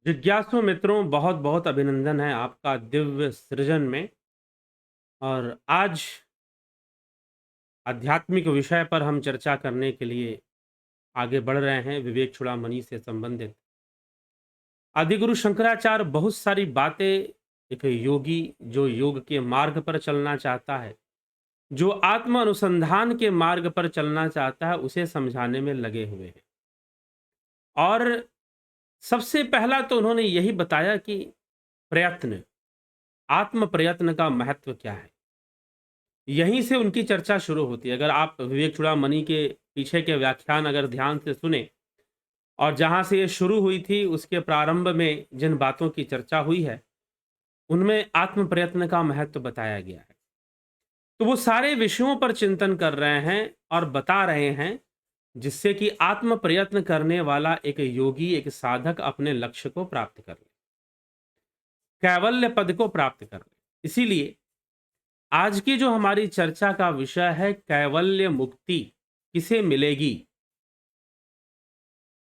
जिज्ञासु मित्रों, बहुत बहुत अभिनंदन है आपका दिव्य सृजन में। और आज आध्यात्मिक विषय पर हम चर्चा करने के लिए आगे बढ़ रहे हैं, विवेक चूड़ामणि से संबंधित। आदिगुरु शंकराचार्य बहुत सारी बातें, एक योगी जो योग के मार्ग पर चलना चाहता है, जो आत्म अनुसंधान के मार्ग पर चलना चाहता है, उसे समझाने में लगे हुए हैं। और सबसे पहला तो उन्होंने यही बताया कि प्रयत्न, आत्म प्रयत्न का महत्व क्या है। यहीं से उनकी चर्चा शुरू होती है। अगर आप विवेक चूड़ामणि के पीछे के व्याख्यान अगर ध्यान से सुने, और जहां से ये शुरू हुई थी उसके प्रारंभ में जिन बातों की चर्चा हुई है, उनमें आत्म प्रयत्न का महत्व बताया गया है। तो वो सारे विषयों पर चिंतन कर रहे हैं और बता रहे हैं, जिससे कि आत्म प्रयत्न करने वाला एक योगी, एक साधक अपने लक्ष्य को प्राप्त कर ले, कैवल्य पद को प्राप्त कर ले। इसीलिए आज की जो हमारी चर्चा का विषय है, कैवल्य मुक्ति किसे मिलेगी,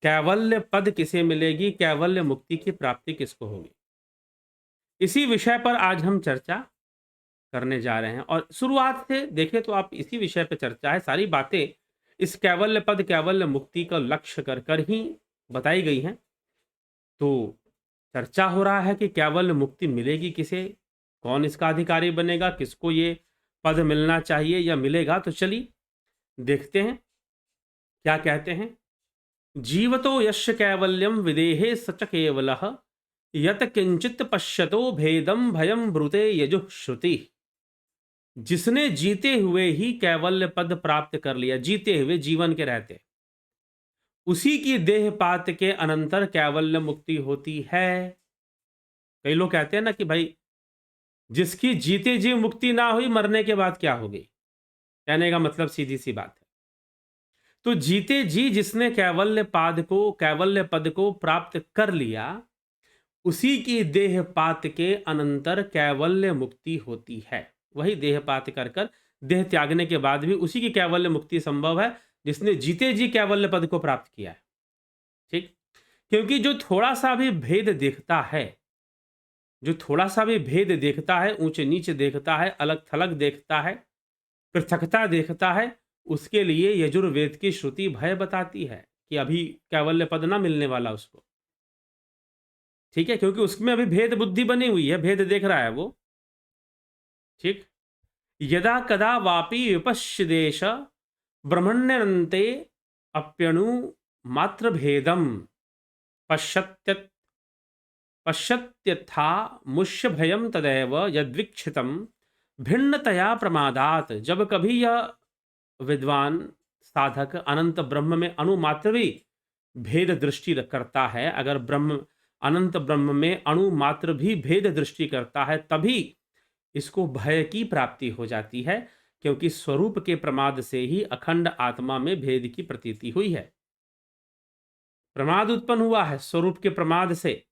कैवल्य पद किसे मिलेगी, कैवल्य मुक्ति की प्राप्ति किसको होगी। इसी विषय पर आज हम चर्चा करने जा रहे हैं। और शुरुआत से देखें तो आप इसी विषय पर चर्चा है, सारी बातें इस कैवल्य पद, कैवल्य मुक्ति का लक्ष्य कर कर ही बताई गई हैं। तो चर्चा हो रहा है कि कैवल्य मुक्ति मिलेगी किसे, कौन इसका अधिकारी बनेगा, किसको ये पद मिलना चाहिए या मिलेगा। तो चलिए देखते हैं क्या कहते हैं। जीवतो यस्य कैवल्यम विदेहे सच केवलः यत किंचित पश्यतो भेदम भयम ब्रूते यजुः श्रुति। जिसने जीते हुए ही कैवल्य पद प्राप्त कर लिया, जीते हुए जीवन के रहते, उसी की देहपात के अनंतर कैवल्य मुक्ति होती है। कई लोग कहते हैं ना कि भाई, जिसकी जीते जी मुक्ति ना हुई, मरने के बाद क्या होगी। कहने का मतलब सीधी सी बात है। तो जीते जी जिसने कैवल्य पाद को, कैवल्य पद को प्राप्त कर लिया, उसी की देहपात के अनंतर कैवल्य मुक्ति होती है। वही देहपात कर कर देह त्यागने के बाद भी उसी की कैवल्य मुक्ति संभव है, जिसने जीते जी कैवल्य पद को प्राप्त किया है। ठीक, क्योंकि जो थोड़ा सा भी भेद देखता है, जो थोड़ा सा भी भेद देखता है, ऊंचे नीचे देखता है, अलग थलग देखता है, पृथकता देखता है, उसके लिए यजुर्वेद की श्रुति भय बताती है कि अभी कैवल्य पद ना मिलने वाला उसको। ठीक है, क्योंकि उसमें अभी भेद बुद्धि बनी हुई है, भेद देख रहा है वो। ठीक, यदा कदा वापि विपश्यदेश ब्रह्मण्यन्ते अप्यणु मात्र भेदम पश्यत्यत पश्यत्यथा मुष्य भयम तदैव यद्वीक्षितम भिन्नतया प्रमादात। जब कभी यह विद्वान साधक अनंत ब्रह्म में अणुमात्र भी भेद दृष्टि करता है, अगर ब्रह्म, अनंत ब्रह्म में अणु मात्र भी भेद दृष्टि करता है, तभी इसको भय की प्राप्ति हो जाती है, क्योंकि स्वरूप के प्रमाद से ही अखंड आत्मा में भेद की प्रतीति हुई है। प्रमाद उत्पन्न हुआ है स्वरूप के प्रमाद से,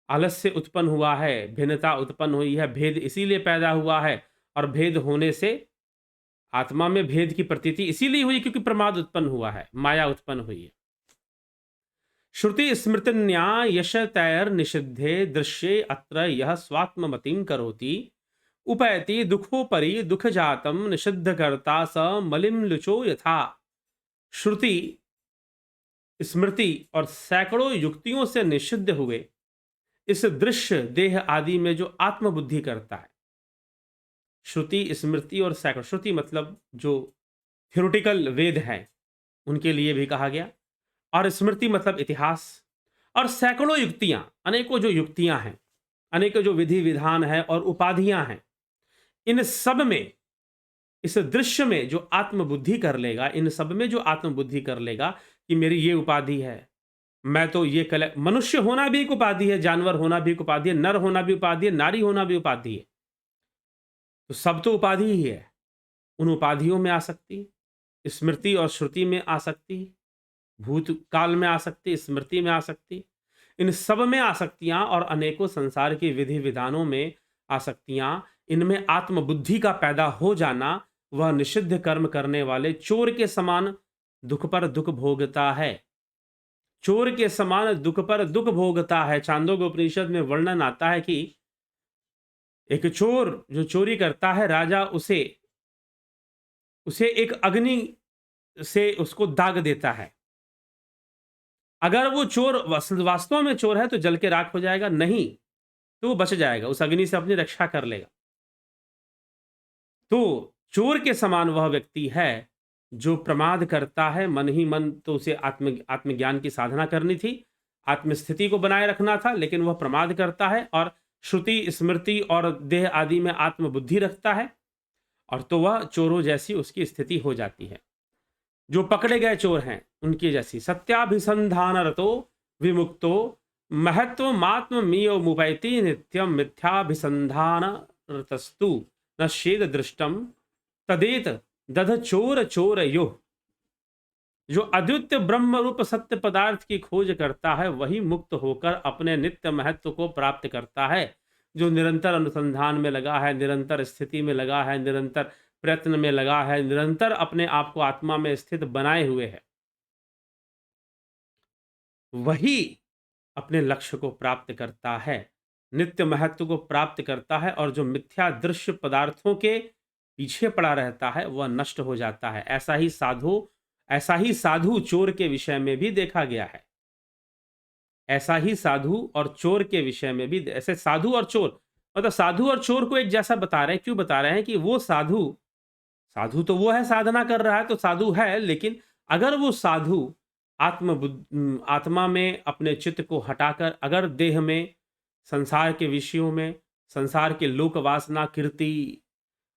आलस्य उत्पन्न हुआ है, भिन्नता उत्पन्न हुई है, भेद इसीलिए पैदा हुआ है। और भेद होने से आत्मा में भेद की प्रतीति इसीलिए हुई क्योंकि प्रमाद उत्पन्न हुआ है, माया उत्पन्न हुई है। श्रुति स्मृति न्याय यश तैर निषिद्धे दृश्ये अत्र यह स्वात्ममतिं करोति उपैति दुखोपरि दुख जातम निषिद्ध करता स मलिम लुचो यथा। श्रुति, स्मृति और सैकड़ों युक्तियों से निषिद्ध हुए इस दृश्य देह आदि में जो आत्मबुद्धि करता है, श्रुति स्मृति और सैकड़ों, श्रुति मतलब जो थ्योरेटिकल वेद हैं उनके लिए भी कहा गया, और स्मृति मतलब इतिहास, और सैकड़ों युक्तियां, अनेकों जो युक्तियां हैं, अनेकों जो विधि विधान है और उपाधियां हैं, इन सब में, इस दृश्य में जो आत्मबुद्धि कर लेगा, इन सब में जो आत्मबुद्धि कर लेगा कि मेरी ये उपाधि है, मैं तो ये मनुष्य होना भी एक उपाधि है, जानवर होना भी एक उपाधि है, नर होना भी उपाधि है, नारी होना भी उपाधि है। तो सब तो उपाधि ही है। उन उपाधियों में आ सकती, स्मृति और श्रुति में आ सकती, भूतकाल में आ सकती, स्मृति में आ सकती, इन सब में आसक्तियां और अनेकों संसार की विधि विधानों में आसक्तियां, इनमें आत्मबुद्धि का पैदा हो जाना, वह निषिद्ध कर्म करने वाले चोर के समान दुख पर दुख भोगता है। चोर के समान दुख पर दुख भोगता है। छांदोग्य उपनिषद में वर्णन आता है कि एक चोर जो चोरी करता है, राजा उसे उसे एक अग्नि से उसको दाग देता है। अगर वो चोर वास्तव में चोर है तो जल के राख हो जाएगा, नहीं तो वो बच जाएगा, उस अग्नि से अपनी रक्षा कर लेगा। तो चोर के समान वह व्यक्ति है जो प्रमाद करता है। मन ही मन तो उसे आत्मज्ञान की साधना करनी थी, आत्मस्थिति को बनाए रखना था, लेकिन वह प्रमाद करता है और श्रुति, स्मृति और देह आदि में आत्मबुद्धि रखता है, और तो वह चोरों जैसी उसकी स्थिति हो जाती है। जो पकड़े गए चोर हैं उनकी जैसी। सत्याभिसंधान रतो विमुक्तो महत्व मात्म मीयो मुपैति नित्यम मिथ्याभिसंधान रतस्तु न शेद दृष्टम तदेत दध चोर चोर यो। जो अद्वितीय ब्रह्म रूप सत्य पदार्थ की खोज करता है वही मुक्त होकर अपने नित्य महत्व को प्राप्त करता है। जो निरंतर अनुसंधान में लगा है, निरंतर स्थिति में लगा है, निरंतर प्रयत्न में लगा है, निरंतर अपने आप को आत्मा में स्थित बनाए हुए है, वही अपने लक्ष्य को प्राप्त करता है, नित्य महत्व को प्राप्त करता है। और जो मिथ्या दृश्य पदार्थों के पीछे पड़ा रहता है वह नष्ट हो जाता है। ऐसा ही साधु चोर के विषय में भी देखा गया है। ऐसा ही साधु और चोर के विषय में भी, ऐसे साधु और चोर, मतलब साधु और चोर को एक जैसा बता रहे हैं। क्यों बता रहे हैं? कि वो साधु तो वो है, साधना कर रहा है तो साधु है, लेकिन अगर वो साधु आत्मा में अपने चित्त को हटाकर अगर देह में, संसार के विषयों में, संसार के लोक वासना, कीर्ति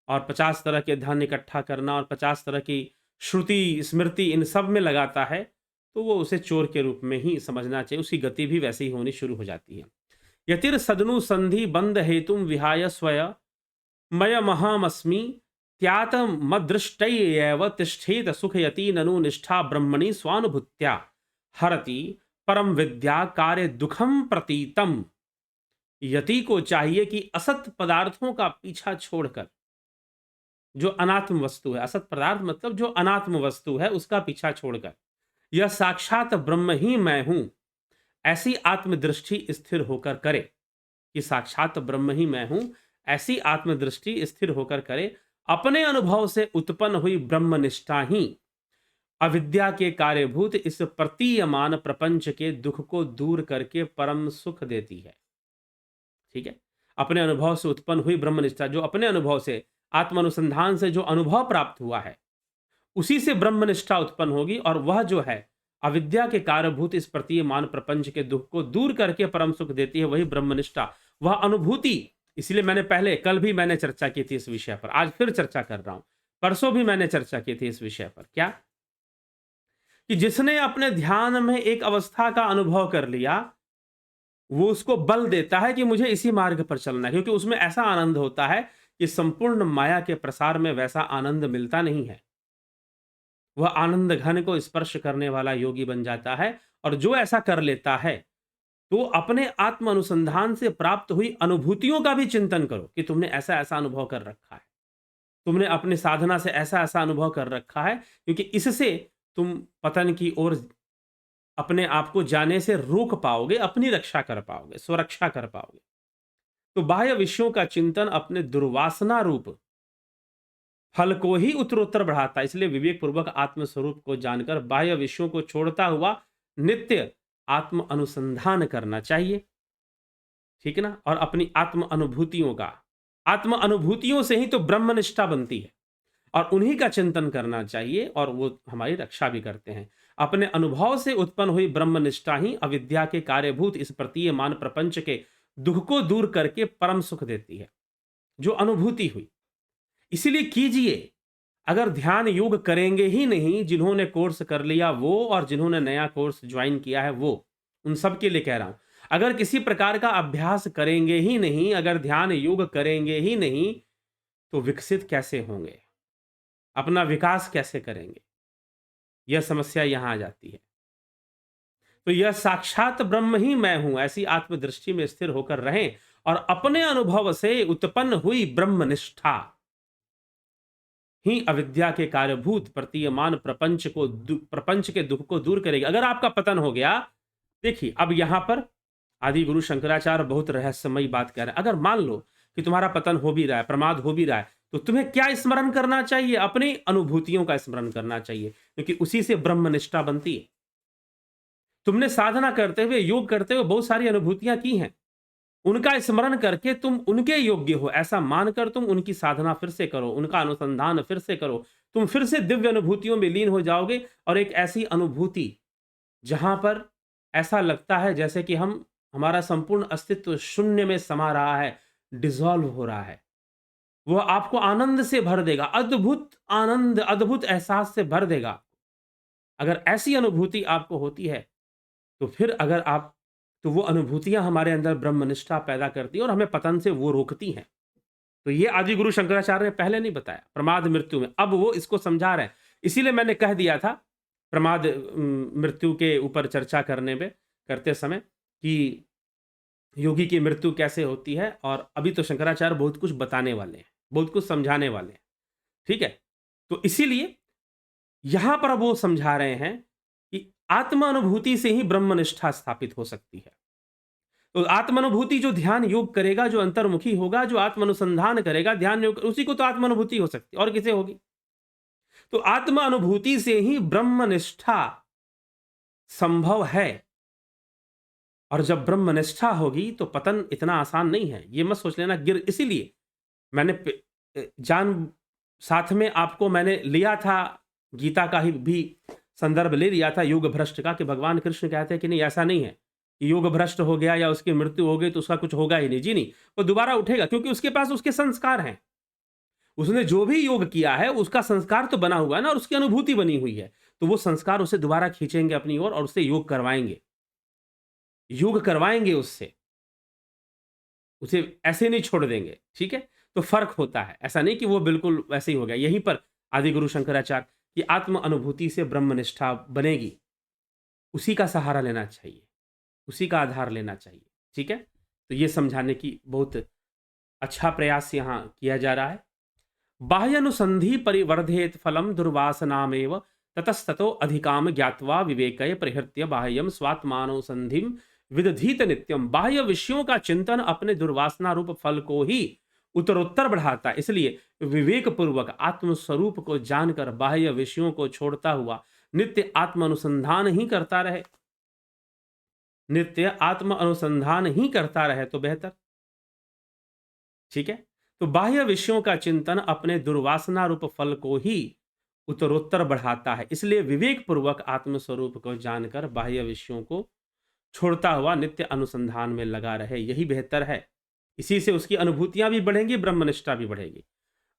और 50 तरह के धन इकट्ठा करना और 50 तरह की श्रुति स्मृति इन सब में लगाता है, तो वो उसे चोर के रूप में ही समझना चाहिए। उसकी गति भी वैसे ही होनी शुरू हो जाती है। यतिर सदनु संधि बंध हेतुम विहाय स्वय मय महामस्मि त्यात मदृष्टैव तिष्ठेत सुखयति ननु निष्ठा ब्रह्मणि स्वानुभूत्या हरति परम विद्या कार्य दुखम प्रतीतम। यति को चाहिए कि असत पदार्थों का पीछा छोड़कर जो अनात्म वस्तु है, असत पदार्थ मतलब जो अनात्म वस्तु है, उसका पीछा छोड़कर यह साक्षात ब्रह्म ही मैं हूं, ऐसी आत्मदृष्टि स्थिर होकर करे। कि साक्षात ब्रह्म ही मैं हूं, ऐसी आत्मदृष्टि स्थिर होकर करे। अपने अनुभव से उत्पन्न हुई ब्रह्मनिष्ठा ही अविद्या के कार्यभूत इस प्रतीयमान प्रपंच के दुख को दूर करके परम सुख देती है। ठीक है, अपने अनुभव से उत्पन्न हुई ब्रह्मनिष्ठा, जो अपने अनुभव से, आत्मानुसंधान से जो अनुभव प्राप्त हुआ है, उसी से ब्रह्मनिष्ठा उत्पन्न होगी। और वह जो है अविद्या के कार्यभूत इस प्रतीयमान प्रपंच के दुख को दूर करके परम सुख देती है, वही ब्रह्मनिष्ठा, वह अनुभूति। इसलिए मैंने पहले, कल भी मैंने चर्चा की थी इस विषय पर, आज फिर चर्चा कर रहा हूं, परसों भी मैंने चर्चा की थी इस विषय पर। क्या? कि जिसने अपने ध्यान में एक अवस्था का अनुभव कर लिया, वो उसको बल देता है कि मुझे इसी मार्ग पर चलना है, क्योंकि उसमें ऐसा आनंद होता है कि संपूर्ण माया के प्रसार में वैसा आनंद मिलता नहीं है। वह आनंद घन को स्पर्श करने वाला योगी बन जाता है। और जो ऐसा कर लेता है, तो अपने आत्म अनुसंधान से प्राप्त हुई अनुभूतियों का भी चिंतन करो कि तुमने ऐसा ऐसा अनुभव कर रखा है, तुमने अपने साधना से ऐसा ऐसा अनुभव कर रखा है, क्योंकि इससे तुम पतन की ओर अपने आप को जाने से रोक पाओगे, अपनी रक्षा कर पाओगे, स्वरक्षा कर पाओगे। तो बाह्य विषयों का चिंतन अपने दुर्वासना रूप फल को ही उत्तरोत्तर बढ़ाता है। इसलिए विवेक पूर्वक आत्म स्वरूप को जानकर बाह्य विषयों को छोड़ता हुआ नित्य आत्म अनुसंधान करना चाहिए। ठीक है ना? और अपनी आत्म अनुभूतियों से ही तो ब्रह्मनिष्ठा बनती है, और उन्हीं का चिंतन करना चाहिए, और वो हमारी रक्षा भी करते हैं। अपने अनुभव से उत्पन्न हुई ब्रह्मनिष्ठा ही अविद्या के कार्यभूत इस प्रतीयमान प्रपंच के दुख को दूर करके परम सुख देती है, जो अनुभूति हुई। इसीलिए कीजिए। अगर ध्यान योग करेंगे ही नहीं, जिन्होंने कोर्स कर लिया वो, और जिन्होंने नया कोर्स ज्वाइन किया है वो, उन सब के लिए कह रहा हूं, अगर किसी प्रकार का अभ्यास करेंगे ही नहीं, अगर ध्यान योग करेंगे ही नहीं, तो विकसित कैसे होंगे, अपना विकास कैसे करेंगे? यह समस्या यहां आ जाती है। तो यह साक्षात ब्रह्म ही मैं हूं, ऐसी आत्मदृष्टि में स्थिर होकर रहें, और अपने अनुभव से उत्पन्न हुई ब्रह्मनिष्ठा ही अविद्या के कार्यभूत प्रतीयमान प्रपंच के दुख को दूर करेगी। अगर आपका पतन हो गया, देखिए, अब यहाँ पर आदि गुरु शंकराचार्य बहुत रहस्यमयी बात कह रहे हैं। अगर मान लो कि तुम्हारा पतन हो भी रहा है, प्रमाद हो भी रहा है, तो तुम्हें क्या स्मरण करना चाहिए? अपनी अनुभूतियों का स्मरण करना चाहिए, क्योंकि उसी से ब्रह्मनिष्ठा बनती है। तुमने साधना करते हुए, योग करते हुए बहुत सारी अनुभूतियां की हैं। उनका स्मरण करके तुम उनके योग्य हो, ऐसा मानकर तुम उनकी साधना फिर से करो, उनका अनुसंधान फिर से करो। तुम फिर से दिव्य अनुभूतियों में लीन हो जाओगे, और एक ऐसी अनुभूति जहां पर ऐसा लगता है जैसे कि हमारा संपूर्ण अस्तित्व शून्य में समा रहा है, डिसॉल्व हो रहा है। वो आपको आनंद से भर देगा, अद्भुत आनंद, अद्भुत एहसास से भर देगा। अगर ऐसी अनुभूति आपको होती है, तो फिर अगर आप तो वो अनुभूतियां हमारे अंदर ब्रह्मनिष्ठा पैदा करती हैं और हमें पतन से वो रोकती हैं। तो ये आदि गुरु शंकराचार्य ने पहले नहीं बताया प्रमाद मृत्यु में, अब वो इसको समझा रहे हैं। इसीलिए मैंने कह दिया था प्रमाद मृत्यु के ऊपर चर्चा करते समय कि योगी की मृत्यु कैसे होती है, और अभी तो शंकराचार्य बहुत कुछ बताने वाले हैं, बहुत कुछ समझाने वाले हैं। ठीक है? तो इसीलिए यहां पर वो समझा रहे हैं कि आत्म अनुभूति से ही ब्रह्मनिष्ठा स्थापित हो सकती है। तो आत्मानुभूति, जो ध्यान योग करेगा, जो अंतर्मुखी होगा, जो आत्मानुसंधान करेगा, ध्यान योग, उसी को तो आत्मानुभूति हो सकती है, और किसे होगी? तो आत्मानुभूति से ही ब्रह्मनिष्ठा संभव है। और जब ब्रह्मनिष्ठा होगी तो पतन इतना आसान नहीं है, ये मत सोच लेना गिर। इसीलिए मैंने जान साथ में आपको मैंने लिया था, गीता का ही भी संदर्भ ले लिया था योग भ्रष्ट का, कि भगवान कृष्ण कहते हैं कि नहीं, ऐसा नहीं है कि योग भ्रष्ट हो गया या उसकी मृत्यु हो गई तो उसका कुछ होगा ही नहीं। जी नहीं, वो दोबारा उठेगा, क्योंकि उसके पास उसके संस्कार हैं। उसने जो भी योग किया है उसका संस्कार तो बना हुआ है ना, और उसकी अनुभूति बनी हुई है। तो वो संस्कार उसे दोबारा खींचेंगे अपनी ओर और उससे योग करवाएंगे, योग करवाएंगे उससे, उसे ऐसे नहीं छोड़ देंगे। ठीक है? तो फर्क होता है, ऐसा नहीं कि वो बिल्कुल वैसे ही हो गया। यहीं पर आदि गुरु शंकराचार्य की आत्म अनुभूति से ब्रह्मनिष्ठा बनेगी, उसी का सहारा लेना चाहिए, उसी का आधार लेना चाहिए। ठीक है? तो ये समझाने की बहुत अच्छा प्रयास यहाँ किया जा रहा है। बाह्यनुसंधि परिवर्धेत फलम दुर्वासनामेव ततस्ततो अधिकाम ज्ञात्वा विवेकय प्रहृत्य बाह्यम स्वात्मानुसंधिम विदधीत नित्यम। बाह्य विषयों का चिंतन अपने दुर्वासना रूप फल को ही उत्तरोत्तर बढ़ाता है। इसलिए विवेक पूर्वक आत्मस्वरूप को जानकर बाह्य विषयों को छोड़ता हुआ नित्य आत्म अनुसंधान ही करता रहे, नित्य आत्म अनुसंधान ही करता रहे तो बेहतर। ठीक है? तो बाह्य विषयों का चिंतन अपने दुर्वासना रूप फल को ही उत्तरोत्तर बढ़ाता है। इसलिए विवेक पूर्वक आत्मस्वरूप को जानकर बाह्य विषयों को छोड़ता हुआ नित्य अनुसंधान में लगा रहे, यही बेहतर है। इसी से उसकी अनुभूतियां भी बढ़ेंगी, ब्रह्मनिष्ठा भी बढ़ेगी।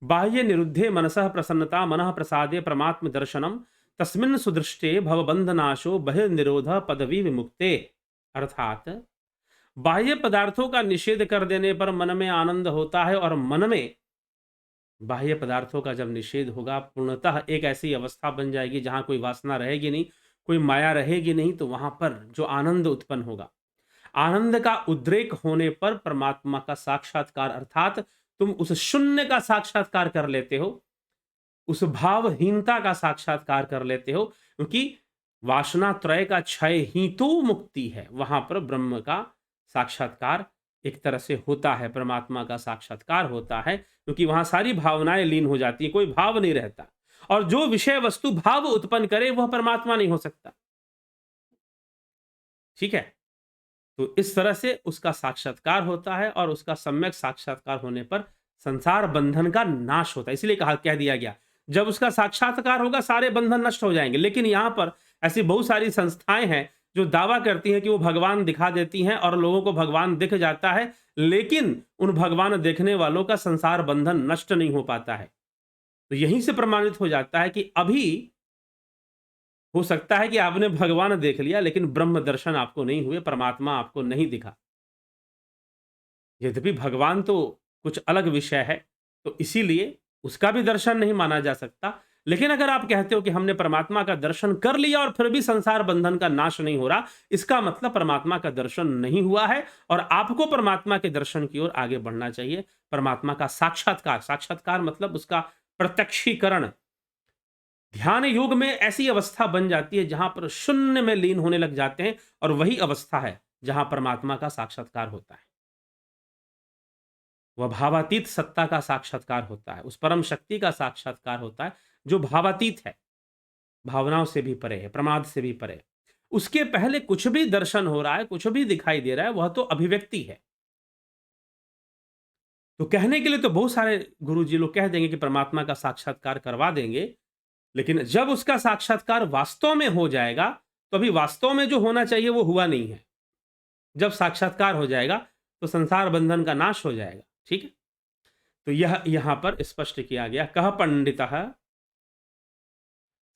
बाह्य निरुद्धे मनसः प्रसन्नता मनः प्रसादे परमात्म दर्शनम तस्मिन् सुदृष्टे भवबंधनाशो बहिर्निरोध पदवी विमुक्ते। अर्थात बाह्य पदार्थों का निषेध कर देने पर मन में आनंद होता है, और मन में बाह्य पदार्थों का जब निषेध होगा, पूर्णतः एक ऐसी अवस्था बन जाएगी जहां कोई वासना रहेगी नहीं, कोई माया रहेगी नहीं, तो वहां पर जो आनंद उत्पन्न होगा, आनंद का उद्रेक होने पर परमात्मा का साक्षात्कार, अर्थात तुम उस शून्य का साक्षात्कार कर लेते हो, उस भावहीनता का साक्षात्कार कर लेते हो, क्योंकि वासना त्रय का क्षय ही तो मुक्ति है। वहां पर ब्रह्म का साक्षात्कार एक तरह से होता है, परमात्मा का साक्षात्कार होता है, क्योंकि वहां सारी भावनाएं लीन हो जाती हैं, कोई भाव नहीं रहता। और जो विषय वस्तु भाव उत्पन्न करे वह परमात्मा नहीं हो सकता। ठीक है? तो इस तरह से उसका साक्षात्कार होता है, और उसका सम्यक साक्षात्कार होने पर संसार बंधन का नाश होता है। इसलिए कह दिया गया, जब उसका साक्षात्कार होगा सारे बंधन नष्ट हो जाएंगे। लेकिन यहां पर ऐसी बहुत सारी संस्थाएं हैं जो दावा करती हैं कि वो भगवान दिखा देती हैं और लोगों को भगवान दिख जाता है, लेकिन उन भगवान देखने वालों का संसार बंधन नष्ट नहीं हो पाता है। तो यहीं से प्रमाणित हो जाता है कि अभी हो सकता है कि आपने भगवान देख लिया, लेकिन ब्रह्म दर्शन आपको नहीं हुए, परमात्मा आपको नहीं दिखा। यद्यपि भगवान तो कुछ अलग विषय है, तो इसीलिए उसका भी दर्शन नहीं माना जा सकता। लेकिन अगर आप कहते हो कि हमने परमात्मा का दर्शन कर लिया और फिर भी संसार बंधन का नाश नहीं हो रहा, इसका मतलब परमात्मा का दर्शन नहीं हुआ है, और आपको परमात्मा के दर्शन की ओर आगे बढ़ना चाहिए। परमात्मा का साक्षात्कार, साक्षात्कार मतलब उसका प्रत्यक्षीकरण, ध्यान योग में ऐसी अवस्था बन जाती है जहां पर शून्य में लीन होने लग जाते हैं, और वही अवस्था है जहां परमात्मा का साक्षात्कार होता है। वह भावातीत सत्ता का साक्षात्कार होता है, उस परम शक्ति का साक्षात्कार होता है जो भावातीत है, भावनाओं से भी परे है, प्रमाद से भी परे है। उसके पहले कुछ भी दर्शन हो रहा है, कुछ भी दिखाई दे रहा है, वह तो अभिव्यक्ति है। तो कहने के लिए तो बहुत सारे गुरुजी लोग कह देंगे कि परमात्मा का साक्षात्कार करवा देंगे, लेकिन जब उसका साक्षात्कार वास्तव में हो जाएगा, तो अभी वास्तव में जो होना चाहिए वो हुआ नहीं है। जब साक्षात्कार हो जाएगा, तो संसार बंधन का नाश हो जाएगा। ठीक है? तो यह यहां पर स्पष्ट किया गया। कह पंडितः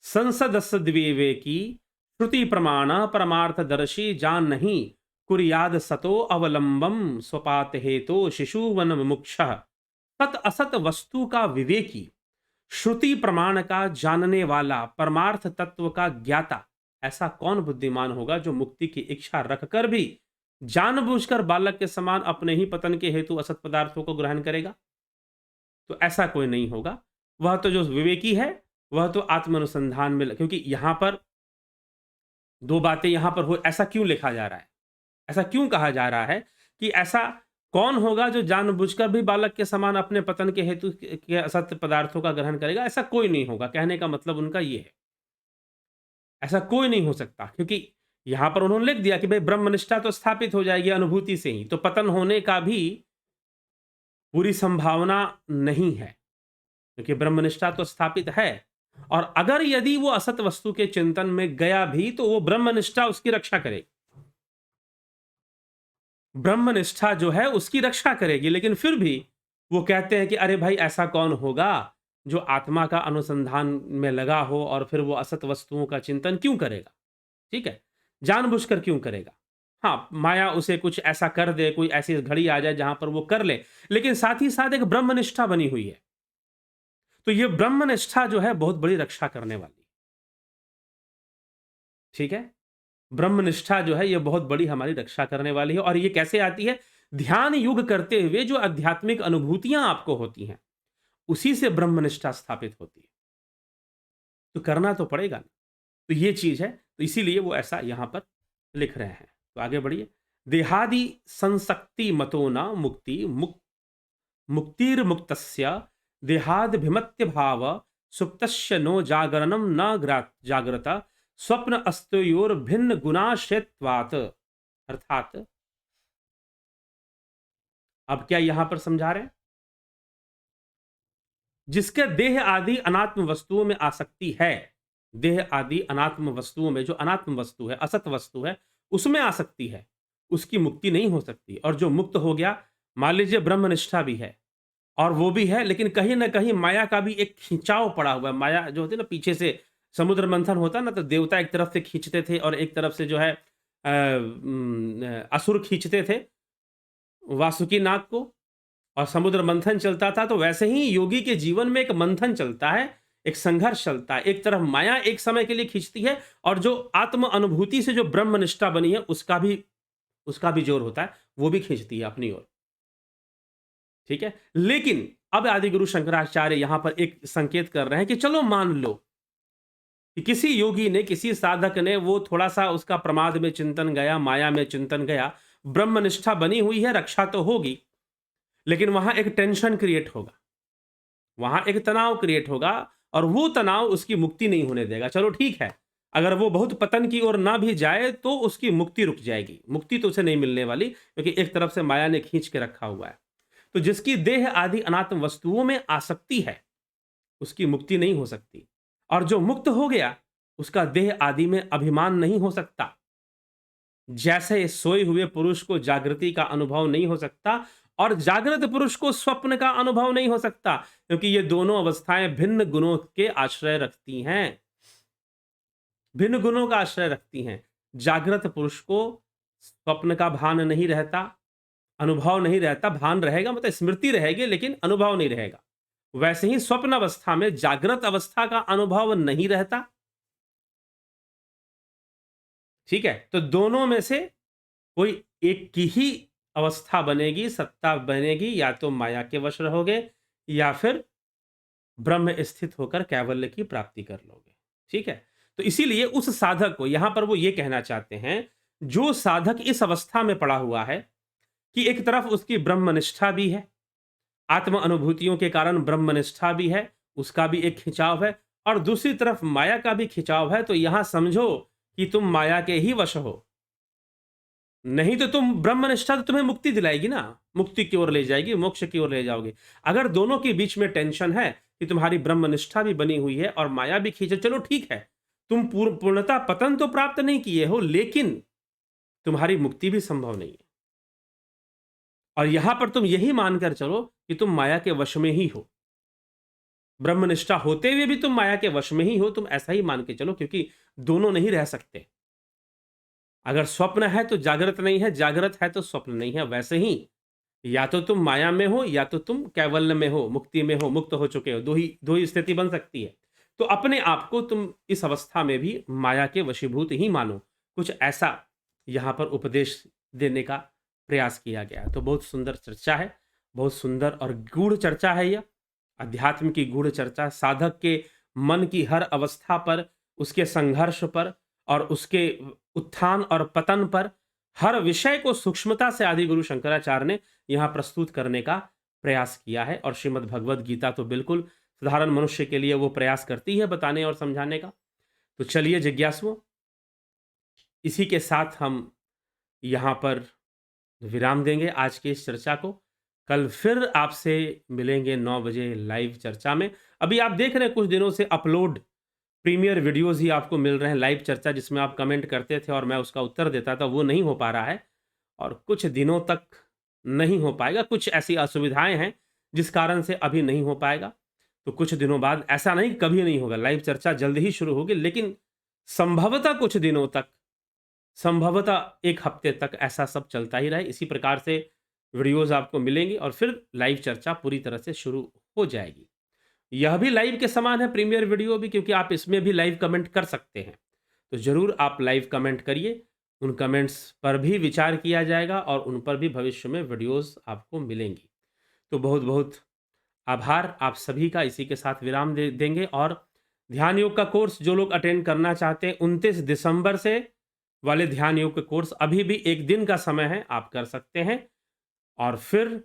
संसदस्य द्विवेकी श्रुति प्रमाण परमार्थदर्शी जान नहीं कुर्याद सतो अवलंबम स्वपात हेतो शिशुवन मुमुक्ष सत असत वस्तु का विवेकी, श्रुति प्रमाण का जानने वाला, परमार्थ तत्व का ज्ञाता, ऐसा कौन बुद्धिमान होगा जो मुक्ति की इच्छा रखकर भी जानबूझकर बालक के समान अपने ही पतन के हेतु असत पदार्थों को ग्रहण करेगा? तो ऐसा कोई नहीं होगा। वह तो जो विवेकी है, वह तो आत्म अनुसंधान में, क्योंकि यहां पर दो बातें यहां पर हो, ऐसा क्यों लिखा जा रहा है, ऐसा क्यों कहा जा रहा है कि ऐसा कौन होगा जो जानबूझकर भी बालक के समान अपने पतन के हेतु के असत्य पदार्थों का ग्रहण करेगा? ऐसा कोई नहीं होगा। कहने का मतलब उनका ये है, ऐसा कोई नहीं हो सकता, क्योंकि यहां पर उन्होंने लिख दिया कि भाई ब्रह्मनिष्ठा तो स्थापित हो जाएगी अनुभूति से ही, तो पतन होने का भी पूरी संभावना नहीं है, क्योंकि ब्रह्मनिष्ठा तो स्थापित है। और अगर यदि वो असत वस्तु के चिंतन में गया भी, तो वो ब्रह्मनिष्ठा उसकी रक्षा करेगी, ब्रह्मनिष्ठा जो है उसकी रक्षा करेगी। लेकिन फिर भी वो कहते हैं कि अरे भाई, ऐसा कौन होगा जो आत्मा का अनुसंधान में लगा हो और फिर वो असत वस्तुओं का चिंतन क्यों करेगा? ठीक है, जानबूझकर क्यों करेगा? हाँ, माया उसे कुछ ऐसा कर दे, कोई ऐसी घड़ी आ जाए जहां पर वो कर ले, लेकिन साथ ही साथ एक ब्रह्मनिष्ठा बनी हुई है। तो ये ब्रह्मनिष्ठा जो है बहुत बड़ी रक्षा करने वाली है। ठीक है, ब्रह्मनिष्ठा जो है ये बहुत बड़ी हमारी रक्षा करने वाली है। और ये कैसे आती है? ध्यान युग करते हुए जो आध्यात्मिक अनुभूतियां आपको होती हैं, उसी से ब्रह्मनिष्ठा स्थापित होती है। तो करना तो पड़ेगा ना। तो ये चीज है, तो इसीलिए वो ऐसा यहां पर लिख रहे हैं। तो आगे बढ़िए। देहादि संसक्ति मतो न मुक्ति मुक्तिर्मुक्तस्य देहादभिमत्य भाव सुप्तस्य नो जागरणम न जागृत स्वप्न अस्तयोर भिन्न गुणाश्रयत्वात्। अर्थात अब क्या यहां पर समझा रहे हैं? जिसके देह आदि अनात्म वस्तुओं में आसक्ति है, देह आदि अनात्म वस्तुओं में, जो अनात्म वस्तु है, असत वस्तु है, उसमें आसक्ति है, उसकी मुक्ति नहीं हो सकती। और जो मुक्त हो गया, मान लीजिए ब्रह्मनिष्ठा भी है और वो भी है, लेकिन कहीं ना कहीं माया का भी एक खिंचाव पड़ा हुआ है। माया जो होती है ना, पीछे से समुद्र मंथन होता ना, तो देवता एक तरफ से खींचते थे और एक तरफ से जो है असुर खींचते थे वासुकी नाग को, और समुद्र मंथन चलता था। तो वैसे ही योगी के जीवन में एक मंथन चलता है, एक संघर्ष चलता है। एक तरफ माया एक समय के लिए खींचती है, और जो आत्म अनुभूति से जो ब्रह्मनिष्ठा बनी है उसका भी जोर होता है, वो भी खींचती है अपनी ओर। ठीक है, लेकिन अब आदि गुरु शंकराचार्य यहां पर एक संकेत कर रहे हैं कि चलो मान लो कि किसी योगी ने, किसी साधक ने, वो थोड़ा सा उसका प्रमाद में चिंतन गया, माया में चिंतन गया, ब्रह्मनिष्ठा बनी हुई है, रक्षा तो होगी, लेकिन वहां एक टेंशन क्रिएट होगा, वहां एक तनाव क्रिएट होगा, और वो तनाव उसकी मुक्ति नहीं होने देगा। चलो ठीक है, अगर वो बहुत पतन की ओर ना भी जाए तो उसकी मुक्ति रुक जाएगी, मुक्ति तो उसे नहीं मिलने वाली, क्योंकि एक तरफ से माया ने खींच के रखा हुआ है। तो जिसकी देह आदि अनात्म वस्तुओं में आसक्ति है, उसकी मुक्ति नहीं हो सकती। और जो मुक्त हो गया, उसका देह आदि में अभिमान नहीं हो सकता। जैसे सोए हुए पुरुष को जागृति का अनुभव नहीं हो सकता, और जागृत पुरुष को स्वप्न का अनुभव नहीं हो सकता, क्योंकि ये दोनों अवस्थाएं भिन्न गुणों के आश्रय रखती हैं, भिन्न गुणों का आश्रय रखती हैं। जागृत पुरुष को स्वप्न का भान नहीं रहता, अनुभव नहीं रहता। भान रहेगा मतलब स्मृति रहेगी, लेकिन अनुभव नहीं रहेगा। वैसे ही स्वप्न अवस्था में जागृत अवस्था का अनुभव नहीं रहता। ठीक है, तो दोनों में से कोई एक की ही अवस्था बनेगी, सत्ता बनेगी, या तो माया के वश रहोगे या फिर ब्रह्म स्थित होकर कैवल्य की प्राप्ति कर लोगे। ठीक है? तो इसीलिए उस साधक को यहाँ पर वो ये कहना चाहते हैं, जो साधक इस अवस्था में पड़ा हुआ है कि एक तरफ उसकी ब्रह्मनिष्ठा भी है, आत्म अनुभूतियों के कारण ब्रह्मनिष्ठा भी है, उसका भी एक खिंचाव है और दूसरी तरफ माया का भी खिंचाव है, तो यहां समझो कि तुम माया के ही वश हो। नहीं तो तुम ब्रह्मनिष्ठा तो तुम्हें मुक्ति दिलाएगी ना, मुक्ति की ओर ले जाएगी, मोक्ष की ओर ले जाओगे। अगर दोनों के बीच में टेंशन है कि तुम्हारी ब्रह्मनिष्ठा भी बनी हुई है और माया भी खींचे, चलो ठीक है, तुम पूर्णतः पतन तो प्राप्त नहीं किए हो, लेकिन तुम्हारी मुक्ति भी संभव नहीं है। और यहां पर तुम यही मानकर चलो कि तुम माया के वश में ही हो, ब्रह्मनिष्ठा होते हुए भी तुम माया के वश में ही हो, तुम ऐसा ही मान के चलो, क्योंकि दोनों नहीं रह सकते। अगर स्वप्न है तो जागृत नहीं है, जागृत है तो स्वप्न नहीं है। वैसे ही या तो तुम माया में हो या तो तुम कैवल्य में हो, मुक्ति में हो, मुक्त हो चुके हो, दो ही स्थिति बन सकती है। तो अपने आप को तुम इस अवस्था में भी माया के वशीभूत ही मानो, कुछ ऐसा यहाँ पर उपदेश देने का प्रयास किया गया है। तो बहुत सुंदर चर्चा है, बहुत सुंदर और गूढ़ चर्चा है यह, अध्यात्म की गूढ़ चर्चा, साधक के मन की हर अवस्था पर, उसके संघर्ष पर और उसके उत्थान और पतन पर, हर विषय को सूक्ष्मता से आदि गुरु शंकराचार्य ने यहाँ प्रस्तुत करने का प्रयास किया है। और श्रीमद् भगवद गीता तो बिल्कुल साधारण मनुष्य के लिए वो प्रयास करती है बताने और समझाने का। तो चलिए जिज्ञासुओं, इसी के साथ हम यहाँ पर विराम देंगे आज की इस चर्चा को। कल फिर आपसे मिलेंगे 9 बजे लाइव चर्चा में। अभी आप देख रहे हैं कुछ दिनों से अपलोड प्रीमियर वीडियोस ही आपको मिल रहे हैं, लाइव चर्चा जिसमें आप कमेंट करते थे और मैं उसका उत्तर देता था, वो नहीं हो पा रहा है और कुछ दिनों तक नहीं हो पाएगा। कुछ ऐसी असुविधाएं हैं जिस कारण से अभी नहीं हो पाएगा। तो कुछ दिनों बाद, ऐसा नहीं कभी नहीं होगा, लाइव चर्चा जल्द ही शुरू होगी, लेकिन संभवतः कुछ दिनों तक, संभवतः 1 हफ्ते तक ऐसा सब चलता ही रहे। इसी प्रकार से वीडियोस आपको मिलेंगी और फिर लाइव चर्चा पूरी तरह से शुरू हो जाएगी। यह भी लाइव के समान है, प्रीमियर वीडियो भी, क्योंकि आप इसमें भी लाइव कमेंट कर सकते हैं। तो जरूर आप लाइव कमेंट करिए, उन कमेंट्स पर भी विचार किया जाएगा और उन पर भी भविष्य में वीडियोस आपको मिलेंगी। तो बहुत बहुत आभार आप सभी का। इसी के साथ विराम देंगे और ध्यान योग का कोर्स जो लोग अटेंड करना चाहते हैं, 29 दिसंबर से वाले ध्यान योग के कोर्स, अभी भी 1 दिन का समय है, आप कर सकते हैं। और फिर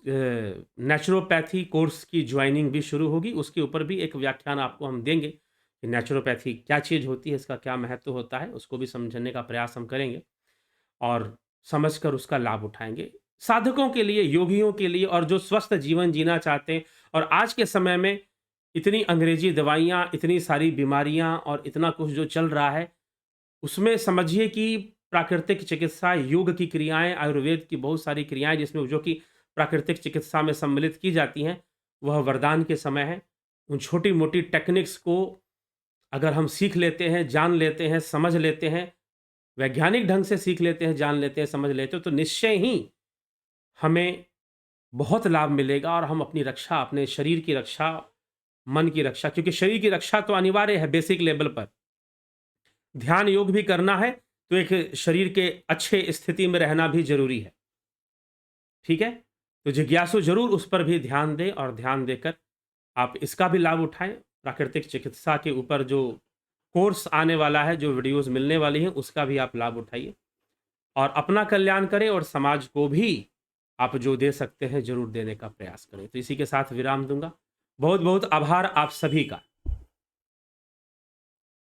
नेचुरोपैथी कोर्स की ज्वाइनिंग भी शुरू होगी, उसके ऊपर भी एक व्याख्यान आपको हम देंगे कि नेचुरोपैथी क्या चीज़ होती है, इसका क्या महत्व होता है, उसको भी समझने का प्रयास हम करेंगे और समझकर उसका लाभ उठाएंगे साधकों के लिए, योगियों के लिए, और जो स्वस्थ जीवन जीना चाहते हैं। और आज के समय में इतनी अंग्रेजी दवाइयाँ, इतनी सारी बीमारियाँ और इतना कुछ जो चल रहा है, उसमें समझिए कि प्राकृतिक चिकित्सा, योग की क्रियाएं, आयुर्वेद की बहुत सारी क्रियाएं जिसमें जो कि प्राकृतिक चिकित्सा में सम्मिलित की जाती हैं, वह वरदान के समय है। उन छोटी मोटी टेक्निक्स को अगर हम सीख लेते हैं, जान लेते हैं, समझ लेते हैं, वैज्ञानिक ढंग से सीख लेते हैं, जान लेते हैं, समझ लेते हैं, तो निश्चय ही हमें बहुत लाभ मिलेगा और हम अपनी रक्षा, अपने शरीर की रक्षा, मन की रक्षा, क्योंकि शरीर की रक्षा तो अनिवार्य है बेसिक लेवल पर, ध्यान योग भी करना है तो एक शरीर के अच्छे स्थिति में रहना भी जरूरी है। ठीक है, तो जिज्ञासु जरूर उस पर भी ध्यान दें और ध्यान देकर आप इसका भी लाभ उठाएं। प्राकृतिक चिकित्सा के ऊपर जो कोर्स आने वाला है, जो वीडियोस मिलने वाली हैं, उसका भी आप लाभ उठाइए और अपना कल्याण करें और समाज को भी आप जो दे सकते हैं जरूर देने का प्रयास करें। तो इसी के साथ विराम दूंगा। बहुत बहुत आभार आप सभी का।